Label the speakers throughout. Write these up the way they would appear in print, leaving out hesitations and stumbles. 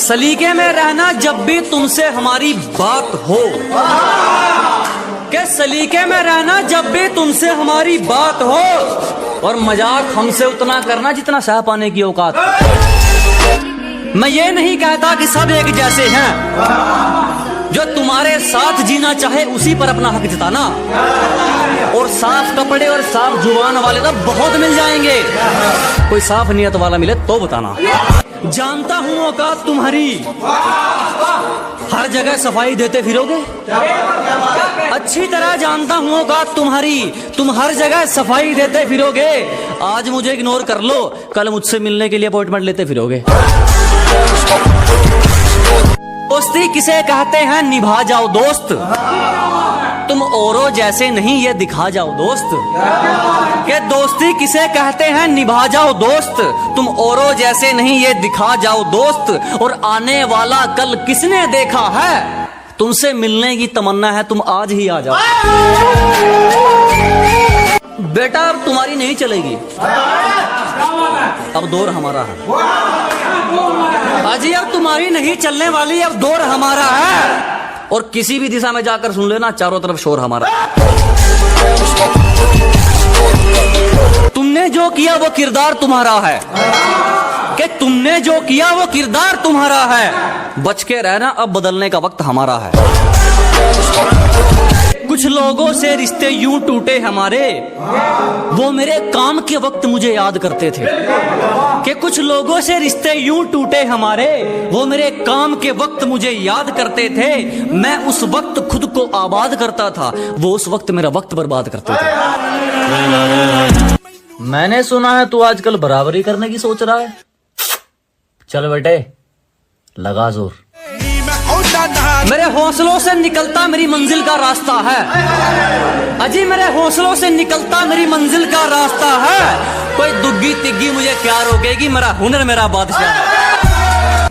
Speaker 1: सलीके में रहना जब भी तुमसे हमारी बात हो, के सलीके में रहना जब भी तुमसे हमारी बात हो, और मजाक हमसे उतना करना जितना सह पाने की औकात। मैं ये नहीं कहता कि सब एक जैसे हैं, जो तुम्हारे साथ जीना चाहे उसी पर अपना हक जताना, और साफ कपड़े और साफ जुबान वाले तो बहुत मिल जाएंगे, कोई साफ नियत वाला मिले तो बताना। जानता हूं औकात तुम्हारी, हर जगह सफाई देते फिरोगे, अच्छी तरह जानता हूं औकात तुम्हारी, तुम हर जगह सफाई देते फिरोगे। आज मुझे इग्नोर कर लो, कल मुझसे मिलने के लिए अपॉइंटमेंट लेते फिरोगे। दोस्ती किसे कहते हैं निभा जाओ दोस्त, तुम औरों जैसे नहीं ये दिखा जाओ दोस्त। के दोस्ती किसे कहते हैं निभा जाओ दोस्त, तुम औरों जैसे नहीं ये दिखा जाओ दोस्त। और आने वाला कल किसने देखा है, तुमसे मिलने की तमन्ना है, तुम आज ही आ जाओ। बेटा अब तुम्हारी नहीं चलेगी, अब दौर हमारा है। अजी अब तुम्हारी नहीं चलने वाली, अब दौर हमारा है। और किसी भी दिशा में जाकर सुन लेना, चारों तरफ शोर हमारा। तुमने जो किया वो किरदार तुम्हारा है, कि तुमने जो किया वो किरदार तुम्हारा है। बच के रहना, अब बदलने का वक्त हमारा है। कुछ लोगों से रिश्ते यूं टूटे हमारे, वो मेरे काम के वक्त मुझे याद करते थे। कि कुछ लोगों से रिश्ते यूं टूटे हमारे, वो मेरे काम के वक्त मुझे याद करते थे। मैं उस वक्त खुद को आबाद करता था, वो उस वक्त मेरा वक्त बर्बाद करते थे। मैंने सुना है तू आजकल बराबरी करने की सोच रहा है, चल बेटे लगा जोर। मेरे हौसलों से निकलता मेरी मंजिल का रास्ता है, अजी मेरे हौसलों से निकलता मेरी मंजिल का रास्ता है। कोई दुग्गी तिग्गी मुझे क्या रोकेगी, मेरा हुनर मेरा बादशाह है।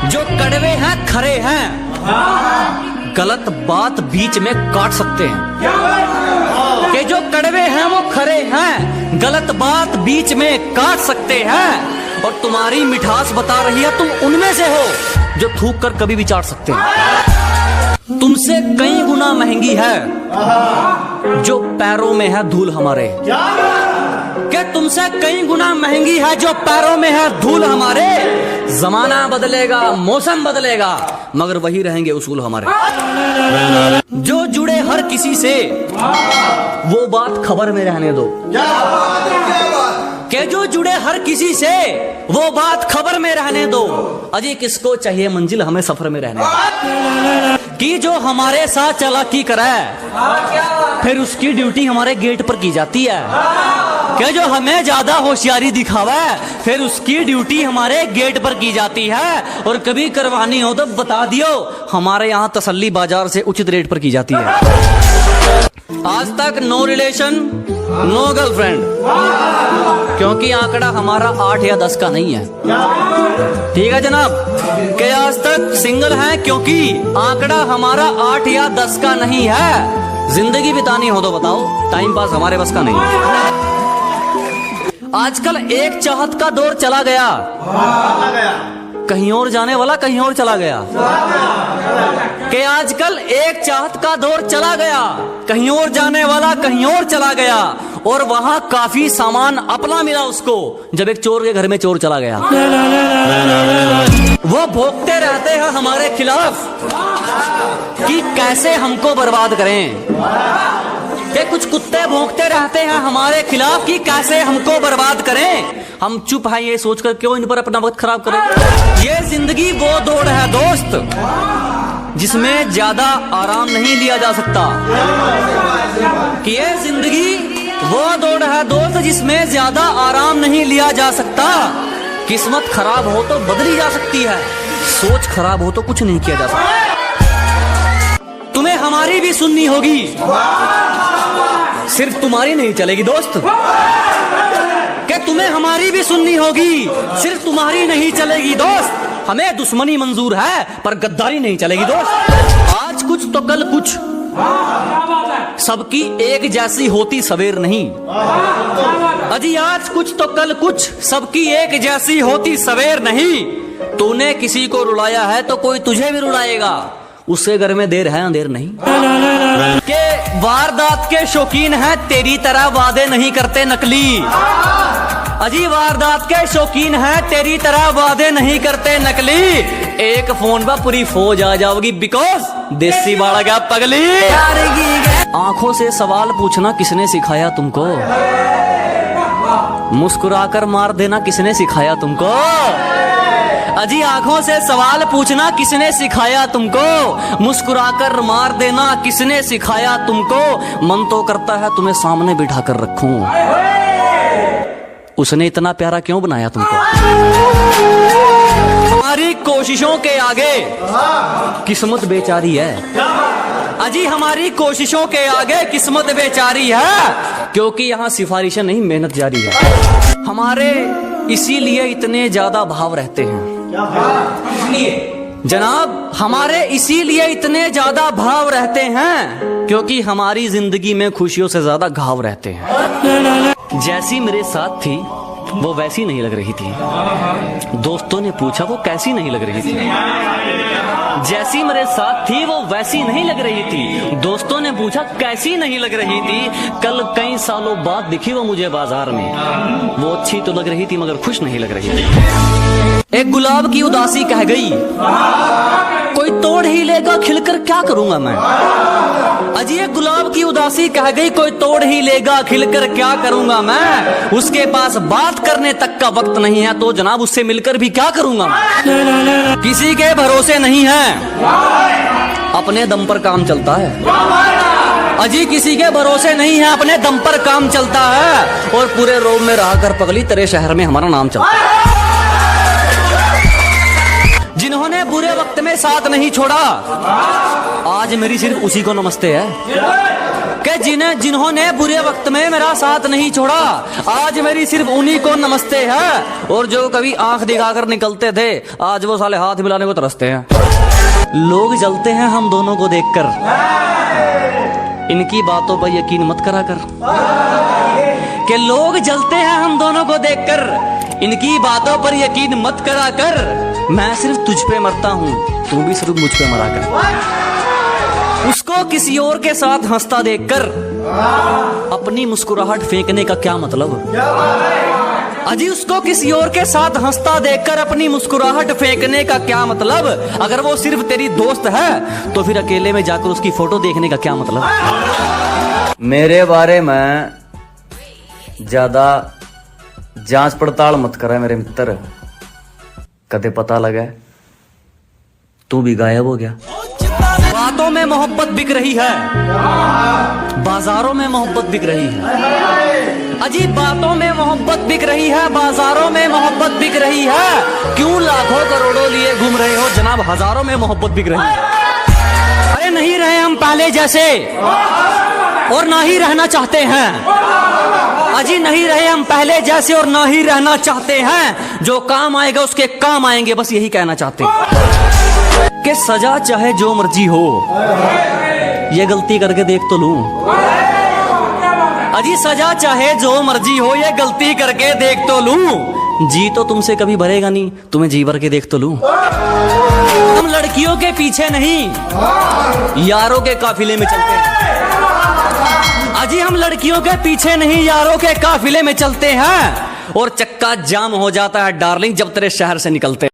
Speaker 1: जो कड़वे हैं खरे हैं, गलत बात बीच में काट सकते हैं। कि जो कड़वे हैं वो खरे हैं, गलत बात बीच में काट सकते हैं। और तुम्हारी मिठास बता रही है तुम उनमें से हो, जो थूक कर कभी भी चाट सकते हैं। तुमसे कई गुना महंगी है जो पैरों में है धूल हमारे, कि तुमसे कई गुना महंगी है जो पैरों में है धूल हमारे। जमाना बदलेगा, मौसम बदलेगा, मगर वही रहेंगे उसूल हमारे। जो जुड़े हर किसी से वो बात खबर में रहने दो, के जो जुड़े हर किसी से वो बात खबर में रहने दो। अजी किसको चाहिए मंजिल, हमें सफर में रहने दो। कि जो हमारे साथ चालाकी कराए, फिर उसकी ड्यूटी हमारे गेट पर की जाती है। कि जो हमें ज्यादा होशियारी दिखावा है, फिर उसकी ड्यूटी हमारे गेट पर की जाती है। और कभी करवानी हो तो बता दियो, हमारे यहाँ तसल्ली बाजार से उचित रेट पर की जाती है। आज तक नो रिलेशन नो गर्लफ्रेंड, क्योंकि आंकड़ा हमारा 8 या 10 का नहीं है। ठीक है जनाब, कि आज तक सिंगल है क्योंकि आंकड़ा हमारा 8 या 10 का नहीं है। जिंदगी बितानी हो तो बताओ, टाइम पास हमारे बस का नहीं है। आजकल एक चाहत का दौर चला गया, कहीं और जाने वाला कहीं और चला गया। कि आजकल एक चाहत का दौर चला गया, कहीं और जाने वाला कहीं और चला गया। और वहां काफी सामान अपना मिला उसको, जब एक चोर के घर में चोर चला गया। वो भोंकते रहते हैं हमारे खिलाफ कि कैसे हमको बर्बाद करें। कि कुछ कुत्ते भौंकते रहते हैं हमारे खिलाफ कि कैसे हमको बर्बाद करें। हम चुप हैं ये सोचकर क्यों इन पर अपना वक्त खराब करें। ये जिंदगी वो दौड़ है दोस्त, जिसमें ज्यादा आराम नहीं लिया जा सकता। कि ये जिंदगी वो दौड़ है दोस्त, जिसमें ज्यादा आराम नहीं लिया जा सकता। किस्मत खराब हो तो बदली जा सकती है, सोच खराब हो तो कुछ नहीं किया जा सकता। तुम्हें हमारी भी सुननी होगी, सिर्फ तुम्हारी नहीं चलेगी दोस्त। कि तुम्हें हमारी भी सुननी होगी, सिर्फ तुम्हारी नहीं चलेगी दोस्त। हमें दुश्मनी मंजूर है पर गद्दारी नहीं चलेगी दोस्त। आज कुछ तो कल कुछ, सबकी एक जैसी होती सवेर नहीं। अजी आज कुछ तो कल कुछ, सबकी एक जैसी होती सवेर नहीं। तूने किसी को रुलाया है तो कोई तुझे भी रुलाएगा, उससे घर में देर है अंधेर नहीं। के वारदात के शौकीन हैं तेरी तरह वादे नहीं करते नकली। अजी वारदात के शौकीन हैं तेरी तरह वादे नहीं करते नकली। एक फोन पर पूरी फौज आ जाओगी बिकॉज देसी बाड़ा क्या पगली। आंखों से सवाल पूछना किसने सिखाया तुमको, मुस्कुराकर मार देना किसने सिखाया तुमको। अजी आंखों से सवाल पूछना किसने सिखाया तुमको, मुस्कुराकर मार देना किसने सिखाया तुमको। मन तो करता है तुम्हें सामने बिठाकर रखूं, उसने इतना प्यारा क्यों बनाया तुमको। हमारी कोशिशों के आगे किस्मत बेचारी है। अजी हमारी कोशिशों के आगे किस्मत बेचारी है, क्योंकि यहाँ सिफारिशें नहीं मेहनत जारी है। हमारे इसीलिए इतने ज्यादा भाव रहते हैं जनाब, हमारे इसीलिए इतने ज्यादा भाव रहते हैं क्योंकि हमारी जिंदगी में खुशियों से ज्यादा घाव रहते हैं। जैसी मेरे साथ थी वो वैसी नहीं लग रही थी, दोस्तों ने पूछा वो कैसी नहीं लग रही थी। जैसी मेरे साथ थी वो वैसी नहीं लग रही थी, दोस्तों ने पूछा कैसी नहीं लग रही थी। कल कई सालों बाद दिखी वो मुझे बाजार में, वो अच्छी तो लग रही थी मगर खुश नहीं लग रही थी। एक गुलाब की उदासी कह गई कोई तोड़ ही लेगा खिलकर क्या करूंगा मैं। अजी एक गुलाब की उदासी कह गई कोई तोड़ ही लेगा खिलकर क्या करूंगा मैं। उसके पास बात करने तक का वक्त नहीं है तो जनाब उससे मिलकर भी क्या करूंगा मैं। किसी के भरोसे नहीं है, अपने दम पर काम चलता है। अजी किसी के भरोसे नहीं है, अपने दम पर काम चलता है। और पूरे रोम में रह कर पगली तेरे शहर में हमारा नाम चलता है। जिन्होंने बुरे वक्त में साथ नहीं छोड़ा आज मेरी सिर्फ उसी को नमस्ते है। कि जिन्होंने बुरे वक्त में मेरा साथ नहीं छोड़ा आज मेरी सिर्फ उन्हीं को नमस्ते है। और जो कभी आंख दिखाकर निकलते थे आज वो साले हाथ मिलाने को तरसते हैं। लोग जलते हैं हम दोनों को देखकर, इनकी बातों पर यकीन मत करा कर। कि लोग जलते हैं हम दोनों को देखकर, इनकी बातों पर यकीन मत करा कर। मैं सिर्फ तुझ पे मरता हूँ, तू भी सिर्फ मुझ पे मरा कर। उसको किसी और के साथ हंसता देखकर अपनी मुस्कुराहट फेंकने का क्या मतलब। अजी उसको किसी और के साथ हंसता देखकर अपनी मुस्कुराहट फेंकने का क्या मतलब। अगर वो सिर्फ तेरी दोस्त है तो फिर अकेले में जाकर उसकी फोटो देखने का क्या मतलब। मेरे बारे में ज्यादा जांच पड़ताल मत करे मेरे मित्र, कदे पता लगा तू भी गायब हो गया। बातों में मोहब्बत बिक रही है, बाजारों में मोहब्बत बिक रही है। अजीब बातों में मोहब्बत बिक रही है, बाजारों में मोहब्बत बिक रही है। क्यों लाखों करोड़ों लिए घूम रहे हो जनाब, हजारों में मोहब्बत बिक रही है। अरे नहीं रहे हम पहले जैसे और ना ही रहना चाहते हैं। अजी नहीं रहे हम पहले जैसे और ना ही रहना चाहते हैं। जो काम आएगा उसके काम आएंगे, बस यही कहना चाहते हैं। कि सजा चाहे जो मर्जी हो, ये गलती करके देख तो लूं। अजी सजा चाहे जो मर्जी हो, ये गलती करके देख तो लूं। जी तो तुमसे कभी भरेगा नहीं, तुम्हें जी भर के देख तो लूं। हम लड़कियों के पीछे नहीं यारों के काफिले में चलते हैं। अजी हम लड़कियों के पीछे नहीं यारों के काफिले में चलते हैं। और चक्का जाम हो जाता है डार्लिंग जब तेरे शहर से निकलते हैं।